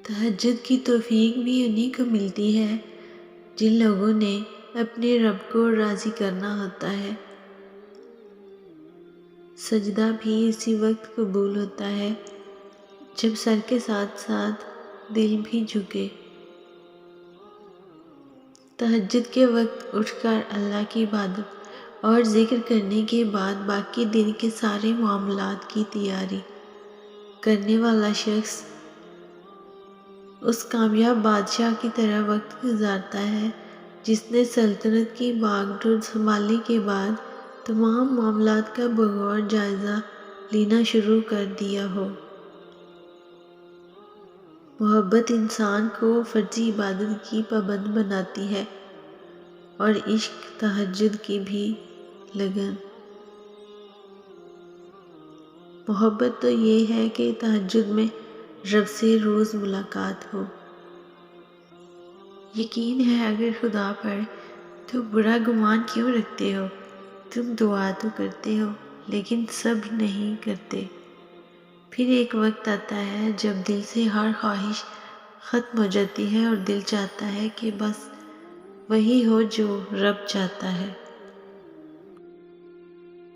تہجد کی توفیق بھی انہیں کو ملتی ہے جن لوگوں نے اپنے رب کو راضی کرنا ہوتا ہے۔ سجدہ بھی اسی وقت قبول ہوتا ہے جب سر کے ساتھ ساتھ دل بھی جھکے۔ تہجد کے وقت اٹھ کر اللہ کی عبادت اور ذکر کرنے کے بعد باقی دن کے سارے معاملات کی تیاری کرنے والا شخص اس کامیاب بادشاہ کی طرح وقت گزارتا ہے جس نے سلطنت کی باغ ڈور سنبھالنے کے بعد تمام معاملات کا بغور جائزہ لینا شروع کر دیا ہو۔ محبت انسان کو فرضی عبادت کی پابند بناتی ہے اور عشق تہجد کی بھی لگن۔ محبت تو یہ ہے کہ تہجد میں رب سے روز ملاقات ہو۔ یقین ہے اگر خدا پر تو برا گمان کیوں رکھتے ہو؟ تم دعا تو کرتے ہو لیکن صبر نہیں کرتے۔ پھر ایک وقت آتا ہے جب دل سے ہر خواہش ختم ہو جاتی ہے اور دل چاہتا ہے کہ بس وہی ہو جو رب چاہتا ہے۔